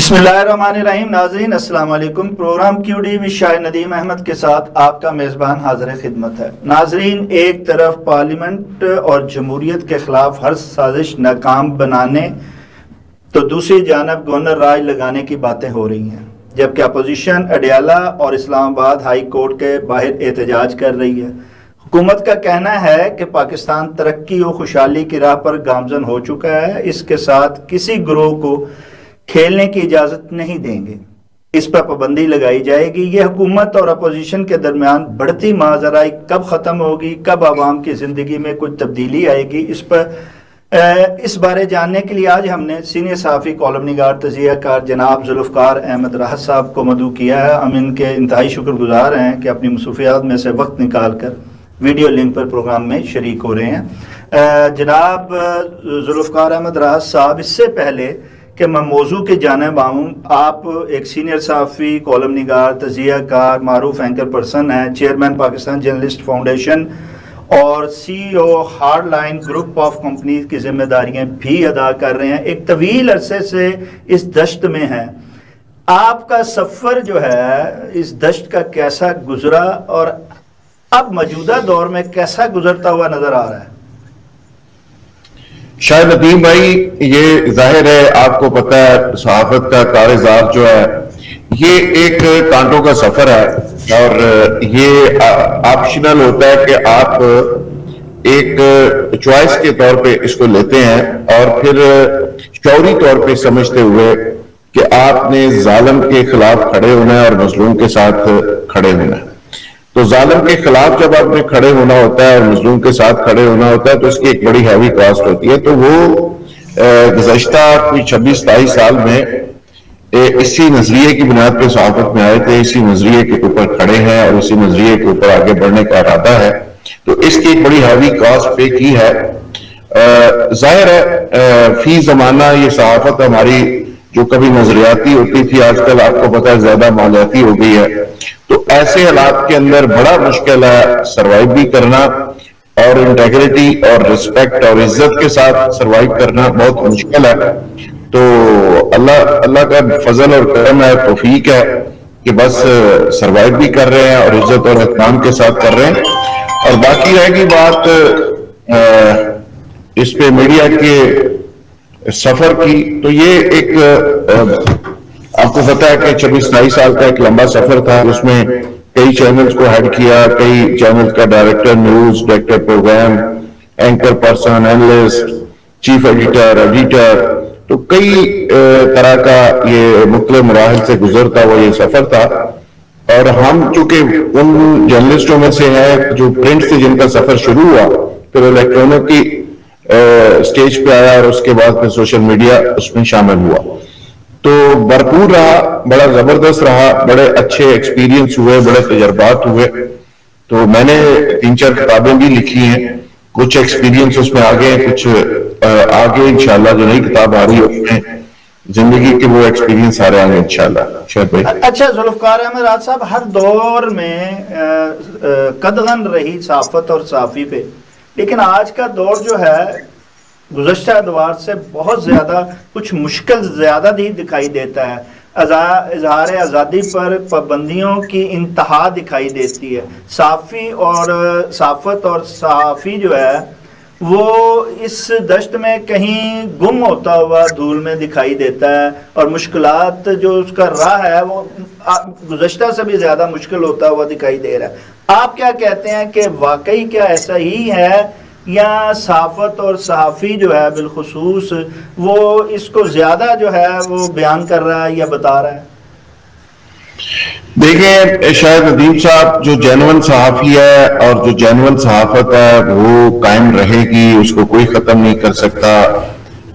بسم اللہ الرحمن الرحیم. ناظرین السلام علیکم. پروگرام کیو ڈی وی شاہ ندیم احمد کے ساتھ آپ کا میزبان حاضر خدمت ہے. ناظرین، ایک طرف پارلیمنٹ اور جمہوریت کے خلاف ہر سازش ناکام بنانے تو دوسری جانب گورنر راج لگانے کی باتیں ہو رہی ہیں، جبکہ اپوزیشن اڈیالہ اور اسلام آباد ہائی کورٹ کے باہر احتجاج کر رہی ہے. حکومت کا کہنا ہے کہ پاکستان ترقی و خوشحالی کی راہ پر گامزن ہو چکا ہے، اس کے ساتھ کسی گروہ کو کھیلنے کی اجازت نہیں دیں گے، اس پر پابندی لگائی جائے گی. یہ حکومت اور اپوزیشن کے درمیان بڑھتی ماجرائی کب ختم ہوگی، کب عوام کی زندگی میں کچھ تبدیلی آئے گی، اس بارے جاننے کے لیے آج ہم نے سینئر صحافی، کالم نگار، تجزیہ کار جناب ذوالفقار احمد راحت صاحب کو مدعو کیا ہے. ہم ان کے انتہائی شکر گزار ہیں کہ اپنی مصروفیات میں سے وقت نکال کر ویڈیو لنک پر پروگرام میں شریک ہو رہے ہیں. جناب ذوالفقار احمد راحت صاحب، اس سے پہلے کہ میں موضوع کی جانب آؤں، آپ ایک سینئر صحافی، کالم نگار، تجزیہ کار، معروف اینکر پرسن ہیں، چیئرمین پاکستان جرنلسٹ فاؤنڈیشن اور CEO hard line group of companies کی ذمہ داریاں بھی ادا کر رہے ہیں. ایک طویل عرصے سے اس دشت میں ہیں. آپ کا سفر جو ہے اس دشت کا کیسا گزرا اور اب موجودہ دور میں کیسا گزرتا ہوا نظر آ رہا ہے؟ شاید ندیم بھائی، یہ ظاہر ہے، آپ کو پتہ ہے صحافت کا کارزار جو ہے یہ ایک کانٹوں کا سفر ہے، اور یہ آپشنل ہوتا ہے کہ آپ ایک چوائس کے طور پہ اس کو لیتے ہیں اور پھر شعوری طور پہ سمجھتے ہوئے کہ آپ نے ظالم کے خلاف کھڑے ہونا ہے اور مظلوم کے ساتھ کھڑے ہونا ہے. تو ظالم کے خلاف جب آپ نے کھڑے ہونا ہوتا ہے اور مظلوم کے ساتھ کھڑے ہونا ہوتا ہے تو اس کی ایک بڑی ہیوی کاسٹ ہوتی ہے. تو وہ گزشتہ 26-27 سال میں اسی نظریے کی بنیاد پہ صحافت میں آئے تھے، اسی نظریے کے اوپر کھڑے ہیں اور اسی نظریے کے اوپر آگے بڑھنے کا ارادہ ہے. تو اس کی ایک بڑی ہیوی کاسٹ پے کی ہے. ظاہر ہے فی زمانہ یہ صحافت ہماری جو کبھی نظریاتی ہوتی تھی، آج کل آپ کو پتہ ہے زیادہ مالیاتی ہو گئی ہے. تو ایسے حالات کے اندر بڑا مشکل ہے سروائیو بھی کرنا، اور انٹیگریٹی اور رسپیکٹ اور عزت کے ساتھ سروائیو کرنا بہت مشکل ہے. تو اللہ کا فضل اور کرم ہے، توفیق ہے کہ بس سروائیو بھی کر رہے ہیں اور عزت اور احترام کے ساتھ کر رہے ہیں. اور باقی رہ گئی بات اس پہ میڈیا کے سفر کی، تو یہ ایک آپ کو پتا ہے کہ 26-27 سال کا ایک لمبا سفر تھا. اس میں کئی چینلز کو ہیڈ کیا، کئی چینلز کا director news, director programme, anchor person, analyst, chief editor, تو کئی طرح کا یہ مختلف مراحل سے گزرتا ہوا یہ سفر تھا. اور ہم چونکہ ان جرنلسٹوں میں سے ہیں جو پرنٹ سے جن کا سفر شروع ہوا، پھر الیکٹرونک کی سٹیج پہ آیا اور اس کے بعد پھر سوشل میڈیا اس میں شامل ہوا. تو بھرپور رہا، بڑا زبردست رہا، بڑے اچھے ایکسپیرینس ہوئے، بڑے تجربات ہوئے. تو میں نے 3-4 کتابیں بھی لکھی ہیں، کچھ ایکسپیرینس اس میں آگے ہیں، کچھ آگے انشاءاللہ جو نئی کتاب آ رہی ہے اس میں زندگی کے وہ ایکسپیرینس آ رہے ہیں انشاءاللہ. شاید بھائی اچھا ذوالفقار احمد راحت صاحب، ہر دور میں قدغن رہی صحافت اور صحافی پہ، لیکن آج کا دور جو ہے گزشتہ ادوار سے بہت زیادہ کچھ مشکل زیادہ ہی دکھائی دیتا ہے. اظہار آزادی پر پابندیوں کی انتہا دکھائی دیتی ہے. صحافت اور صحافی جو ہے وہ اس دشت میں کہیں گم ہوتا ہوا دھول میں دکھائی دیتا ہے، اور مشکلات جو اس کا راہ ہے وہ گزشتہ سے بھی زیادہ مشکل ہوتا ہوا دکھائی دے رہا ہے. آپ کیا کہتے ہیں کہ واقعی کیا ایسا ہی ہے، یا صحافت اور صحافی جو ہے بالخصوص وہ اس کو زیادہ جو ہے وہ بیان کر رہا ہے یا بتا رہا ہے؟ دیکھیں شاید ندیم صاحب، جو جینون صحافی ہے اور جو جینون صحافت ہے وہ قائم رہے گی، اس کو کوئی ختم نہیں کر سکتا.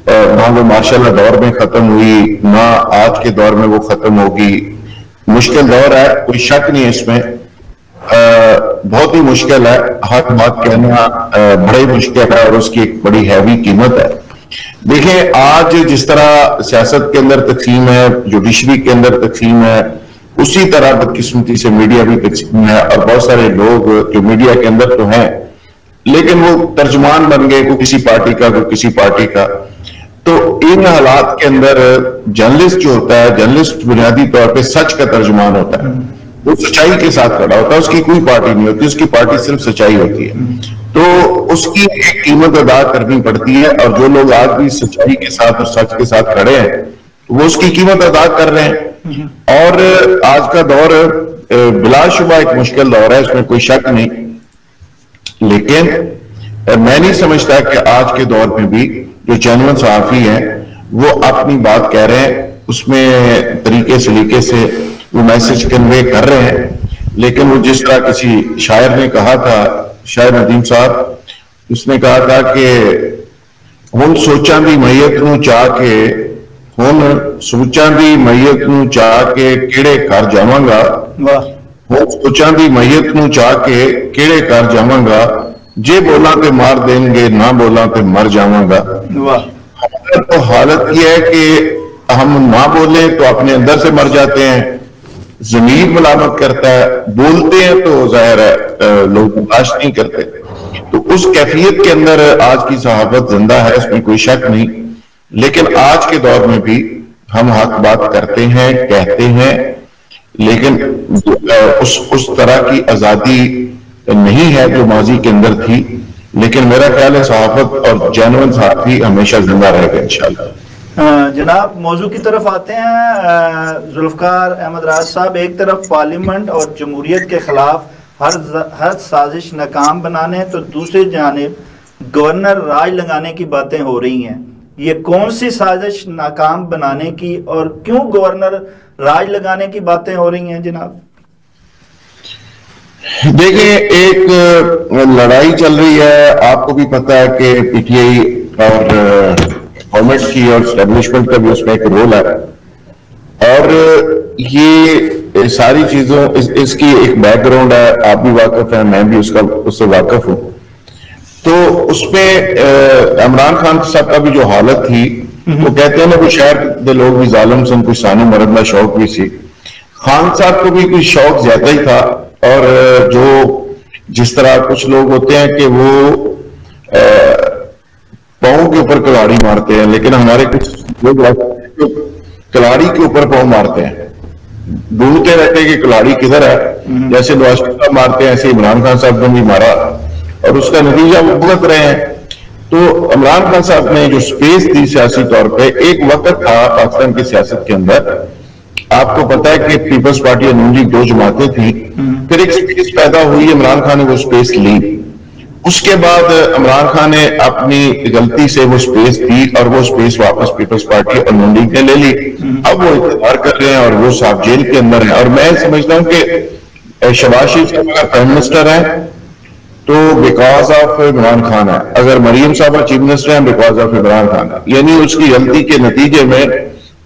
نہ وہ ماشاءاللہ دور میں ختم ہوئی، نہ آج کے دور میں وہ ختم ہوگی. مشکل دور ہے، کوئی شک نہیں اس میں، بہت ہی مشکل ہے. حق بات کہنا بڑا ہی مشکل ہے اور اس کی ایک بڑی ہیوی قیمت ہے. دیکھیں آج جس طرح سیاست کے اندر تقسیم ہے، جوڈیشری کے اندر تقسیم ہے، اسی طرح بدقسمتی سے میڈیا بھی تقسیم ہے. اور بہت سارے لوگ جو میڈیا کے اندر تو ہیں لیکن وہ ترجمان بن گئے، کوئی کسی پارٹی کا، کوئی کسی پارٹی کا. تو ان حالات کے اندر جرنلسٹ جو ہوتا ہے، جرنلسٹ بنیادی طور پہ سچ کا ترجمان ہوتا ہے، وہ سچائی کے ساتھ کھڑا ہوتا ہے، اس کی کوئی پارٹی نہیں ہوتی، اس کی پارٹی صرف سچائی ہوتی ہے، تو اس کی ایک قیمت ادا کرنی پڑتی ہے، اور جو لوگ آج بھی سچائی کے ساتھ اور سچ کے ساتھ کھڑے ہیں وہ اس کی قیمت ادا کر رہے ہیں۔ اور آج کا دور بلا شبہ ایک مشکل دور ہے، اس میں کوئی شک نہیں، لیکن میں نہیں سمجھتا کہ آج کے دور میں بھی جو جینوئن صحافی ہیں وہ اپنی بات کہہ رہے ہیں، اس میں طریقے سلیقے سے وہ میسج کنوے کر رہے ہیں، لیکن وہ جس طرح کسی شاعر نے کہا تھا، شاعر ندیم صاحب، اس نے کہا تھا کہ ہن سوچاں دی میت نوں چاہ کے، ہن سوچاں دی میت نوں چاہ کے کیڑے گھر جاواں گا، ہن سوچاں دی میت نوں چاہ کے کیڑے گھر جاواں گا، جے بولاں تے مار دیں گے، نہ بولاں تے مر جاواں گا۔ تو حالت یہ ہے کہ ہم نہ بولیں تو اپنے اندر سے مر جاتے ہیں، ضمیر ملامت کرتا ہے، بولتے ہیں تو ظاہر ہے لوگ برداشت نہیں کرتے، تو اس کیفیت کے اندر آج کی صحافت زندہ ہے، اس میں کوئی شک نہیں، لیکن آج کے دور میں بھی ہم حق بات کرتے ہیں، کہتے ہیں، لیکن اس طرح کی آزادی نہیں ہے جو ماضی کے اندر تھی، لیکن میرا خیال ہے صحافت اور جینوئن صحافی ہمیشہ زندہ رہے گا انشاءاللہ۔ جناب موضوع کی طرف آتے ہیں۔ ذوالفقار احمد راز صاحب، ایک طرف پارلیمنٹ اور جمہوریت کے خلاف ہر سازش ناکام بنانے، تو دوسری جانب گورنر راج لگانے کی باتیں ہو رہی ہیں، یہ کون سی سازش ناکام بنانے کی اور کیوں گورنر راج لگانے کی باتیں ہو رہی ہیں جناب؟ دیکھیں، ایک لڑائی چل رہی ہے، آپ کو بھی پتہ ہے کہ پی ٹی آئی اور گورنمنٹ کی اور اسٹیبلشمنٹ کا بھی اس میں ایک رول ہے، اور یہ ساری چیزوں اس کی ایک بیک گراؤنڈ ہے، آپ بھی واقف ہیں، میں بھی اس سے واقف ہوں۔ تو اس میں عمران خان صاحب کا بھی جو حالت تھی، وہ کہتے ہیں نا کہ شاید دے لوگ بھی ظالم سن، کچھ سانو مرد کا شوق بھی سی، خان صاحب کو بھی کوئی شوق زیادہ ہی تھا، اور جو جس طرح کچھ لوگ ہوتے ہیں کہ وہ پاؤں کے اوپر کلاڑی مارتے ہیں، لیکن ہمارے کچھ لوگ کلاڑی کے اوپر پاؤں مارتے ہیں، ڈھونڈتے رہتے ہیں کہ کلاڑی کدھر ہے، جیسے نواز شریف صاحب مارتے ہیں ایسے عمران خان صاحب نے بھی مارا، اور اس کا نتیجہ وہ بھگت رہے ہیں۔ تو عمران خان صاحب نے جو سپیس دی سیاسی طور پہ، ایک وقت تھا پاکستان کی سیاست کے اندر، آپ کو پتا ہے کہ پیپلز پارٹی اور نون لیگ دو جماعتیں تھیں، پھر ایک سپیس پیدا ہوئی، عمران خان نے وہ سپیس لی، اس کے بعد عمران خان نے اپنی غلطی سے وہ سپیس دی اور وہ سپیس واپس پیپلز پارٹی اور نون لیگ نے لے لی، اب وہ انتظار کر رہے ہیں اور وہ صاحب جیل کے اندر ہیں، اور میں سمجھتا ہوں کہ شہباز شریف صاحب اگر پرائم منسٹر ہیں تو بیکاز آف عمران خان ہے، اگر مریم صاحبہ چیف منسٹر ہیں بیکاز آف عمران خان ہے، یعنی اس کی غلطی کے نتیجے میں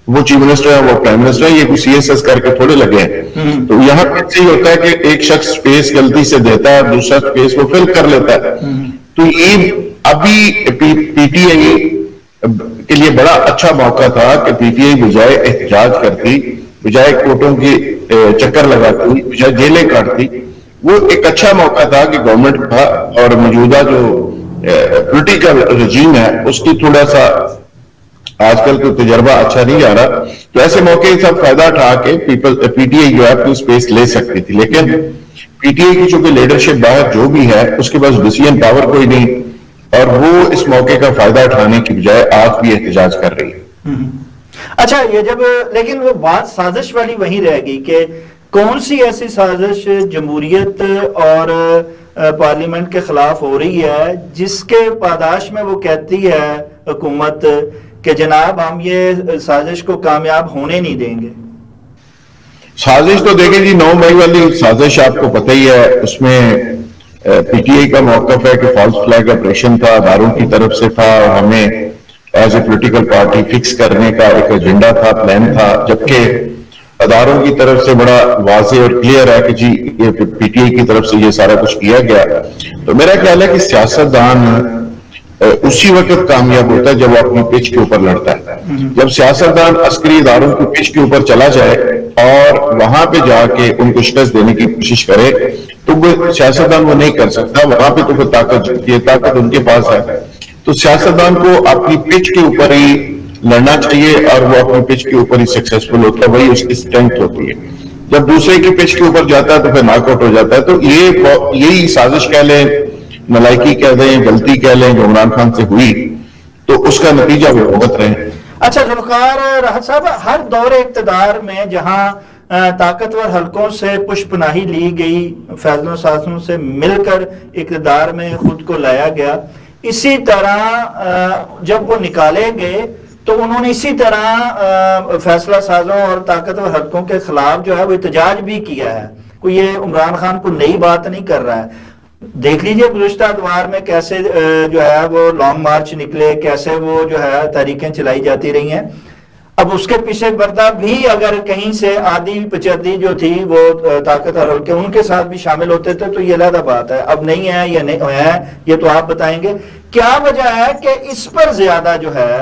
وہ چیف منسٹر ہے، وہ پرائم منسٹر ہے، یہ کوئی سی ایس ایس کر کے تھوڑے لگے ہیں۔ تو یہاں پر سے یہ ہوتا ہے کہ ایک شخص سپیس غلطی سے دیتا ہے، دوسرا سپیس وہ فل کر لیتا ہے، تو یہ ابھی پی ٹی آئی کے لیے بڑا اچھا موقع تھا کہ پی ٹی آئی بجائے احتجاج کرتی، بجائے کوٹوں کی چکر لگاتی، بجائے جیلیں کاٹتی، وہ ایک اچھا موقع تھا کہ گورنمنٹ کا اور موجودہ جو پولیٹیکل رجیم ہے اس کی تھوڑا سا آج کل کا تجربہ اچھا نہیں آ رہا، تو ایسے موقع سب فائدہ اٹھا کے پی ٹی آئی جو ہے اپنی سپیس لے سکتی تھی، لیکن پی ٹی آئی کی چونکہ لیڈرشپ باہر جو بھی ہے اس کے پاس ڈیسیژن پاور کوئی نہیں، اور وہ اس موقع کا فائدہ اٹھانے کی بجائے آج بھی احتجاج کر رہی ہے۔ اچھا، یہ جب لیکن وہ بات سازش والی وہیں رہ گئی کہ کون سی ایسی سازش جمہوریت اور پارلیمنٹ کے خلاف ہو رہی ہے جس کے پاداش میں وہ کہتی ہے حکومت کہ جناب ہم یہ سازش کو کامیاب ہونے نہیں دیں گے؟ سازش تو دیکھیں جی، 9 مئی والی سازش آپ کو پتہ ہی ہے، اس میں پی ٹی آئی کا موقف ہے کہ فالس فلیگ آپریشن تھا، اداروں کی طرف سے تھا، اور ہمیں as a political party fix کرنے کا ایک ایجنڈا تھا، پلان تھا، جبکہ اداروں کی طرف سے بڑا واضح اور کلیئر ہے کہ جی یہ پی ٹی آئی کی طرف سے یہ سارا کچھ کیا گیا۔ تو میرا خیال ہے کہ سیاستدان اسی وقت کامیاب ہوتا ہے جب وہ اپنی پچ کے اوپر لڑتا ہے، جب سیاستدان عسکری اداروں کی پچ کے اوپر چلا جائے اور وہاں پہ جا کے ان کو شکست دینے کی کوشش کرے، تو وہ سیاستدان وہ نہیں کر سکتا، وہاں پہ تو وہ طاقت ان کے پاس ہے۔ تو سیاستدان کو اپنی پچ کے اوپر ہی لڑنا چاہیے اور وہ اپنی پچ کے اوپر ہی سکسیسفل ہوتا ہے، وہی اس کی اسٹرینتھ ہوتی ہے. جب دوسرے کی پچ کے اوپر جاتا ہے تو پھر ناک آؤٹ ہو جاتا ہے. تو یہی سازش کہہ لیں، ملائکی کہہ دیں، غلطی کہہ لیں جو عمران خان سے ہوئی، تو اس کا نتیجہ وہ بھگت رہے ہیں. اچھا ذوالفقار راحت صاحب، ہر دور اقتدار میں جہاں طاقتور حلقوں سے پشت پناہی لی گئی، فیصلوں سازوں سے مل کر اقتدار میں خود کو لایا گیا، اسی طرح جب وہ نکالے گئے تو انہوں نے اسی طرح فیصلہ سازوں اور طاقتور حلقوں کے خلاف جو ہے وہ احتجاج بھی کیا ہے. کوئی یہ عمران خان کو نئی بات نہیں کر رہا ہے. دیکھ لیجئے گزشتہ ادوار میں کیسے جو ہے وہ لانگ مارچ نکلے، کیسے وہ جو ہے تحریکیں چلائی جاتی رہی ہیں. اب اس کے پیچھے پردہ بھی اگر کہیں سے آدھی پچردی جو تھی وہ طاقت اور حلقے ان کے ساتھ بھی شامل ہوتے تھے تو یہ علیحدہ بات ہے. اب نہیں ہے یا نہیں ہے یہ تو آپ بتائیں گے. کیا وجہ ہے کہ اس پر زیادہ جو ہے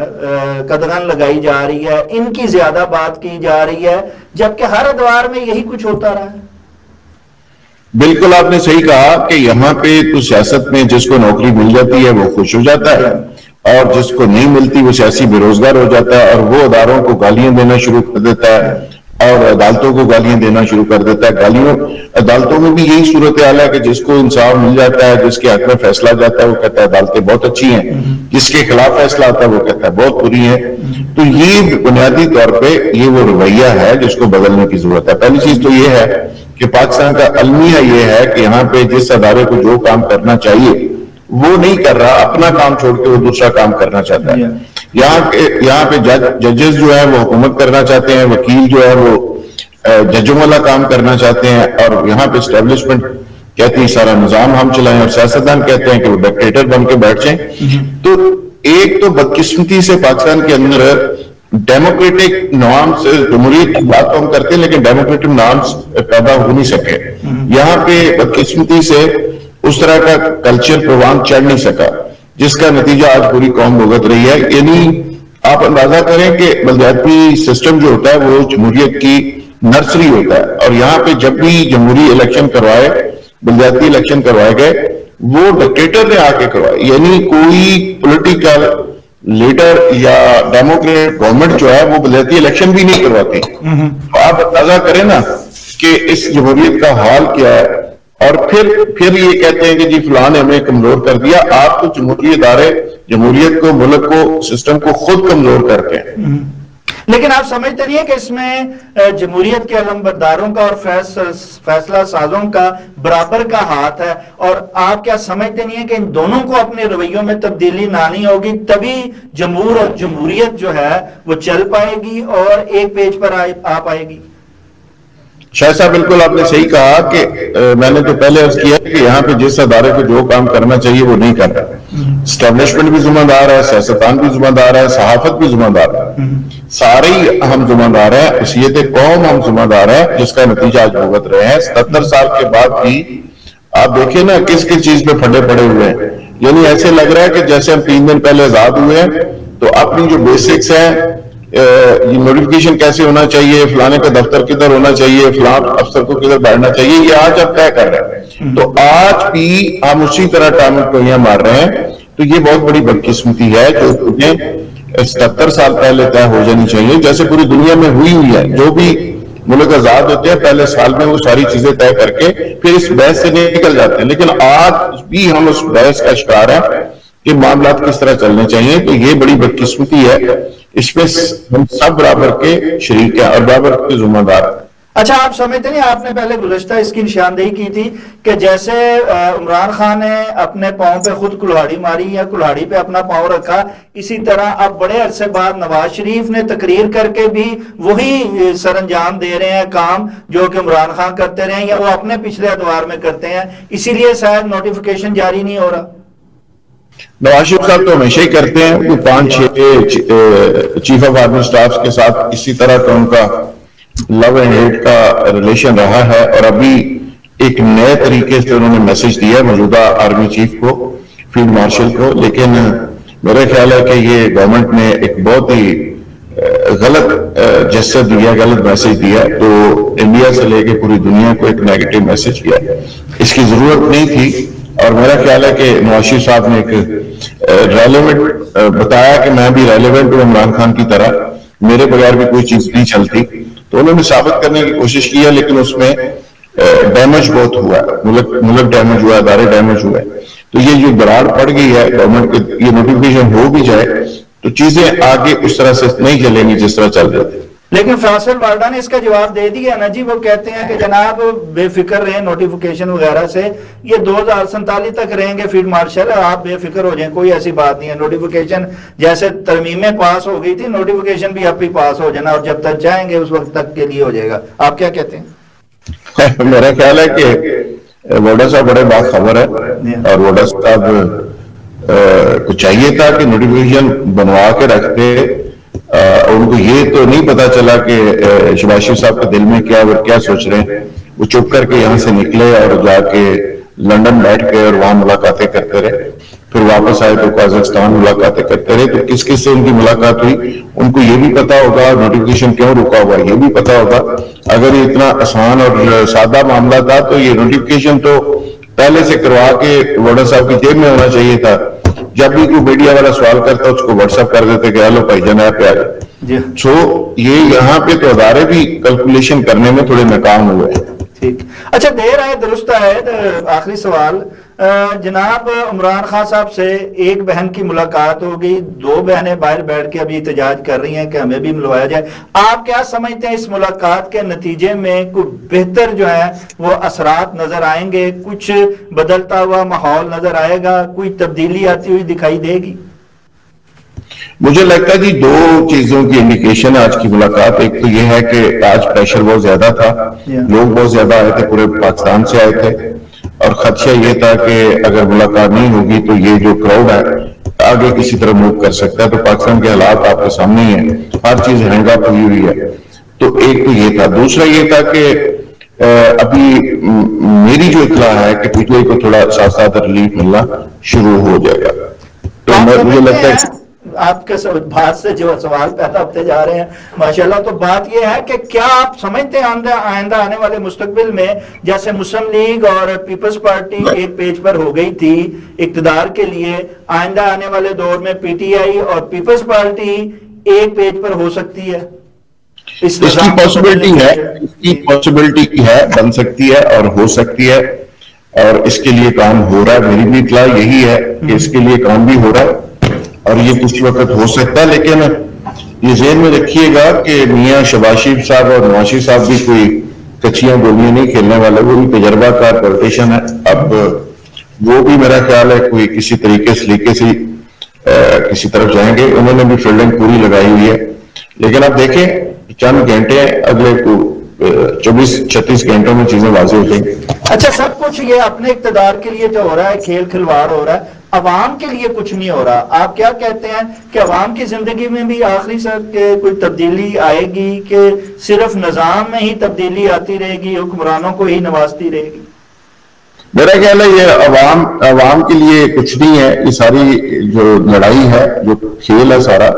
قدغن لگائی جا رہی ہے، ان کی زیادہ بات کی جا رہی ہے، جبکہ ہر ادوار میں یہی کچھ ہوتا رہا ہے؟ بالکل آپ نے صحیح کہا کہ یہاں پہ تو سیاست میں جس کو نوکری مل جاتی ہے وہ خوش ہو جاتا ہے، اور جس کو نہیں ملتی وہ سیاسی بے روزگار ہو جاتا ہے، اور وہ اداروں کو گالیاں دینا شروع کر دیتا ہے اور عدالتوں کو گالیاں دینا شروع کر دیتا ہے. عدالتوں میں بھی یہی صورتحال ہے کہ جس کو انصاف مل جاتا ہے، جس کے حق میں فیصلہ جاتا ہے، وہ کہتا ہے عدالتیں بہت اچھی ہیں، جس کے خلاف فیصلہ آتا ہے وہ کہتا ہے بہت بری ہے. تو یہ بنیادی طور پہ یہ وہ رویہ ہے جس کو بدلنے کی ضرورت ہے. پہلی چیز تو یہ ہے کہ پاکستان کا المیہ یہ ہے کہ یہاں پہ جس ادارے کو جو کام کرنا چاہیے وہ نہیں کر رہا، اپنا کام چھوڑ کے وہ دوسرا کام کرنا چاہتا ہے. یہاں پہ ججز جو ہے وہ حکومت کرنا چاہتے ہیں، وکیل جو ہے وہ ججوں والا کام کرنا چاہتے ہیں، اور یہاں پہ اسٹیبلشمنٹ کہتی ہے سارا نظام ہم چلائیں، اور سیاستدان کہتے ہیں کہ وہ ڈکٹیٹر بن کے بیٹھ جائیں. تو ایک تو بدقسمتی سے پاکستان کے اندر ڈیموکریٹک نارمز، جمہوریت کی بات تو ہم کرتے ہیں لیکن ڈیموکریٹک نارمز پیدا ہو نہیں سکے. یہاں پہ بدقسمتی سے اس طرح کا کلچر پروان چڑھ نہیں سکا جس کا نتیجہ آج پوری قوم بھگت رہی ہے. یعنی آپ اندازہ کریں کہ بلدیاتی سسٹم جو ہوتا ہے وہ جمہوریت کی نرسری ہوتا ہے، اور یہاں پہ جب بھی جمہوری الیکشن کروائے، بلدیاتی الیکشن کروائے گئے، وہ ڈکٹیٹر نے آ کے کروائے. یعنی کوئی پولیٹیکل لیڈر یا ڈیموکریٹ گورنمنٹ جو ہے وہ بلدیاتی الیکشن بھی نہیں کرواتی. آپ اندازہ کریں نا کہ اس جمہوریت کا حال کیا ہے، اور پھر یہ کہتے ہیں کہ جی فلاں نے ہمیں کمزور کر دیا. آپ تو جمہوری ادارے جمہوریت کو، ملک کو، سسٹم کو خود کمزور کرتے ہیں. لیکن آپ سمجھتے نہیں ہیں کہ اس میں جمہوریت کے علمبرداروں کا اور فیصلہ سازوں کا برابر کا ہاتھ ہے؟ اور آپ کیا سمجھتے نہیں ہیں کہ ان دونوں کو اپنے رویوں میں تبدیلی لانی ہوگی، تبھی جمہور اور جمہوریت جو ہے وہ چل پائے گی اور ایک پیج پر آ پائے گی؟ شاہ صاحب بالکل آپ نے صحیح کہا کہ میں نے تو پہلے عرض کیا کہ یہاں پہ جس ادارے کو جو کام کرنا چاہیے وہ نہیں کر رہا. اسٹیبلشمنٹ بھی ذمہ دار ہے، سیاستدان بھی ذمہ دار ہے، صحافت بھی ذمہ دار ہے، سارے ہی ہم ذمہ دار ہیں. حیثیت قوم ہم ذمہ دار ہیں جس کا نتیجہ آج بھگت رہے ہیں. 77 سال کے بعد بھی آپ دیکھیں نا کس کس چیز پہ پھٹے پڑے ہوئے ہیں. یعنی ایسے لگ رہا ہے کہ جیسے ہم 3 دن پہلے آزاد ہوئے ہیں، تو اپنی جو بیسکس ہیں، یہ نوٹیفیکیشن کیسے ہونا چاہیے، فلانے کا دفتر کدھر ہونا چاہیے، فلاں افسر کو کدھر بیٹھنا چاہیے، یہ آج اب طے کر رہے ہیں. تو آج بھی ہم اسی طرح ٹامٹ کو یہاں مار رہے ہیں. تو یہ بہت بڑی بدقسمتی ہے جو انہیں 77 سال پہلے طے ہو جانی چاہیے، جیسے پوری دنیا میں ہوئی ہے. جو بھی ملک آزاد ہوتے ہیں پہلے سال میں وہ ساری چیزیں طے کر کے پھر اس بحث سے نکل جاتے ہیں. لیکن آج بھی ہم اس بحث کا شکار ہیں کہ معاملات کس طرح چلنے چاہیے. تو یہ بڑی بدقسمتی ہے، اس میں ہم سب برابر کے شریک ہیں اور برابر کے ذمہ دار ہیں. اچھا آپ سمجھتے نہیں، آپ نے پہلے گزشتہ اس کی نشاندہی کی تھی کہ جیسے عمران خان نے اپنے پاؤں پہ خود کلہاڑی ماری یا کلہاڑی پہ اپنا پاؤں رکھا، اسی طرح اب بڑے عرصے بعد نواز شریف نے تقریر کر کے بھی وہی سر انجام دے رہے ہیں کام جو کہ عمران خان کرتے رہے ہیں یا وہ اپنے پچھلے ادوار میں کرتے ہیں. اسی لیے شاید نوٹیفیکیشن جاری نہیں ہو رہا. نواز شریف صاحب تو ہمیشہ ہی کرتے ہیں. وہ 5-6 چیف آف آرمی سٹاف کے ساتھ اسی طرح کا ان کا لو اینڈ ہیٹ کا ریلیشن رہا ہے، اور ابھی ایک نئے طریقے سے انہوں نے میسج دیا ہے موجودہ آرمی چیف کو، فیلڈ مارشل کو. لیکن میرا خیال ہے کہ یہ گورنمنٹ نے ایک بہت ہی غلط جسر دیا، غلط میسج دیا. تو انڈیا سے لے کے پوری دنیا کو ایک نیگیٹو میسج کیا. اس کی ضرورت نہیں تھی، اور میرا خیال ہے کہ نواز شریف صاحب نے ایک ریلیونٹ بتایا کہ میں بھی ریلیونٹ ہوں عمران خان کی طرح، میرے بغیر بھی کوئی چیز نہیں چلتی، تو انہوں نے ثابت کرنے کی کوشش کی ہے، لیکن اس میں ڈیمیج بہت ہوا ہے، ملک ڈیمیج ہوا ہے، ادارے ڈیمیج ہوئے ہیں، تو یہ جو دراڑ پڑ گئی ہے گورنمنٹ کے، یہ نوٹیفیکیشن ہو بھی جائے تو چیزیں آگے اس طرح سے نہیں چلیں گی جس طرح چل رہے تھے۔ لیکن فیصل وارڈا نے اس کا جواب دے دیا نا جی، وہ کہتے ہیں کہ جناب بے فکر رہیں نوٹیفیکیشن وغیرہ سے، یہ 2047 تک رہیں گے فیلڈ مارشل، آپ بے فکر ہو جائیں، کوئی ایسی بات نہیں ہے، نوٹیفیکیشن جیسے ترمیمیں پاس ہو گئی تھی، نوٹیفیکیشن بھی اب بھی پاس ہو جانا، اور جب تک جائیں گے اس وقت تک کے لیے ہو جائے گا۔ آپ کیا کہتے ہیں؟ میرا خیال ہے کہ ووڈا صاحب بڑے باخبر ہے، اور ووڈا صاحب کو چاہیے تھا کہ نوٹیفیکیشن بنوا کے رکھتے، ان کو یہ تو نہیں پتا چلا کہ شہباز شریف صاحب کے دل میں کیا وہ کیا سوچ رہے ہیں، وہ چپ کر کے یہاں سے نکلے اور جا کے لندن بیٹھ گئے اور وہاں ملاقاتیں کرتے رہے، پھر واپس آئے تو قازقستان ملاقاتیں کرتے رہے، تو کس کس سے ان کی ملاقات ہوئی ان کو یہ بھی پتا ہوگا، نوٹیفیکیشن کیوں رکا ہوا یہ بھی پتا ہوگا۔ اگر یہ اتنا آسان اور سادہ معاملہ تھا تو یہ نوٹیفیکیشن تو پہلے سے کروا کے ووڈا صاحب کی جیب میں ہونا چاہیے تھا، جب بھی کوئی میڈیا والا سوال کرتا اس کو واٹس ایپ کر دیتے کہ ہیلو بھائی جان ایپ پہ آ جائے۔ سو یہ یہاں پہ تو ادارے بھی کیلکولیشن کرنے میں تھوڑے ناکام ہوئے ہیں۔ ٹھیک، اچھا دیر آئے درست آئے، آخری سوال، جناب عمران خان صاحب سے ایک بہن کی ملاقات ہو گئی، دو بہنیں باہر بیٹھ کے ابھی احتجاج کر رہی ہیں کہ ہمیں بھی ملوایا جائے، آپ کیا سمجھتے ہیں اس ملاقات کے نتیجے میں کوئی بہتر جو ہے وہ اثرات نظر آئیں گے، کچھ بدلتا ہوا ماحول نظر آئے گا، کوئی تبدیلی آتی ہوئی دکھائی دے گی؟ مجھے لگتا ہے جی دو چیزوں کی انڈیکیشن ہے آج کی ملاقات، ایک تو یہ ہے کہ آج پریشر بہت زیادہ تھا، لوگ بہت زیادہ آئے تھے، پورے پاکستان سے آئے تھے، اور خدشہ یہ تھا کہ اگر ملاقات نہیں ہوگی تو یہ جو کراؤڈ ہے آگے کسی طرح موو کر سکتا ہے، تو پاکستان کے حالات آپ کے سامنے ہی ہیں، ہر چیز ہینگ اپ ہوئی ہوئی ہے، تو ایک تو یہ تھا۔ دوسرا یہ تھا کہ ابھی میری جو اطلاع ہے کہ پی ٹی آئی کو تھوڑا ساتھ ساتھ ریلیف ملنا شروع ہو جائے گا، تو مجھے لگتا ہے آپ کے بات سے جو سوال پیدا ہوتے جا رہے ہیں ماشاءاللہ، تو بات یہ ہے کہ کیا آپ سمجھتے ہیں آئندہ آنے والے مستقبل میں جیسے مسلم لیگ اور پیپلز پارٹی ایک پیج پر ہو گئی تھی اقتدار کے لیے، آئندہ آنے والے دور میں پی ٹی آئی اور پیپلز پارٹی ایک پیج پر ہو سکتی ہے؟ اس کی پاسبلٹی ہے، بن سکتی ہے اور ہو سکتی ہے، اور اس کے لیے کام ہو رہا ہے، میری بھی اطلاع یہی ہے کہ اس کے لیے کام بھی ہو رہا ہے اور یہ کچھ وقت ہو سکتا ہے، لیکن یہ ذہن میں رکھیے گا کہ میاں شہباز شریف صاحب اور نواز شریف صاحب بھی کوئی کچیاں گولیاں نہیں کھیلنے والے، وہ بھی تجربہ کار پولیٹیشین ہے، اب وہ بھی میرا خیال ہے کوئی کسی طریقے سے کسی طرف جائیں گے، انہوں نے بھی فیلڈنگ پوری لگائی ہوئی ہے، لیکن اب دیکھیں چند گھنٹے اگلے 24-36 گھنٹوں میں چیزیں واضح ہو جائیں گی۔ اچھا، سب کچھ یہ اپنے اقتدار کے لیے جو ہو رہا ہے، کھیل کھلواڑ ہو رہا ہے، عوام کے لیے کچھ نہیں ہو رہا، آپ کیا کہتے ہیں کہ عوام کی زندگی میں بھی آخری سر کے کوئی تبدیلی آئے گی کہ صرف نظام میں ہی تبدیلی آتی رہے گی، حکمرانوں کو ہی نوازتی رہے گی؟ میرا خیال ہے یہ عوام کے لیے کچھ نہیں ہے، یہ ساری جو لڑائی ہے، جو کھیل ہے سارا،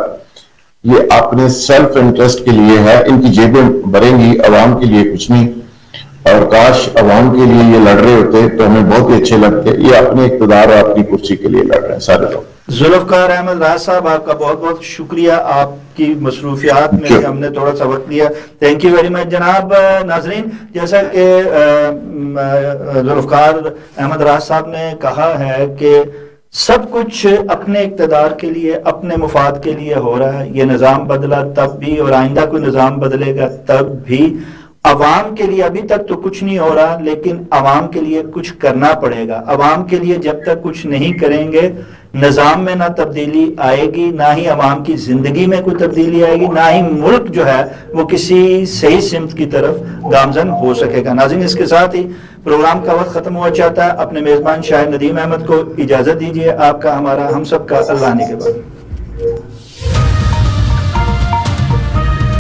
یہ اپنے سیلف انٹرسٹ کے لیے ہے، ان کی جیبیں بھریں گی، عوام کے لیے کچھ نہیں، اور کاش عوام کے لیے یہ لڑ رہے ہوتے تو ہمیں بہت ہی اچھے لگتے، یہ اپنے اقتدار اور اپنی کرسی کے لیے لڑ رہے ہیں سارے لوگ۔ ذوالفقار احمد راز صاحب، آپ کا بہت بہت شکریہ، آپ کی مصروفیات میں ہم نے تھوڑا سا وقت لیا، تھینک یو ویری مچ۔ جناب ناظرین، جیسا کہ ذوالفقار احمد راز صاحب نے کہا ہے کہ سب کچھ اپنے اقتدار کے لیے، اپنے مفاد کے لیے ہو رہا ہے، یہ نظام بدلا تب بھی اور آئندہ کوئی نظام بدلے گا تب بھی، عوام کے لیے ابھی تک تو کچھ نہیں ہو رہا، لیکن عوام کے لیے کچھ کرنا پڑے گا۔ عوام کے لیے جب تک کچھ نہیں کریں گے، نظام میں نہ تبدیلی آئے گی، نہ ہی عوام کی زندگی میں کوئی تبدیلی آئے گی، نہ ہی ملک جو ہے وہ کسی صحیح سمت کی طرف گامزن ہو سکے گا۔ ناظرین، اس کے ساتھ ہی پروگرام کا وقت ختم ہوا چاہتا ہے، اپنے میزبان شاہد ندیم احمد کو اجازت دیجیے، آپ کا، ہمارا، ہم سب کا اللہ نے کے بعد۔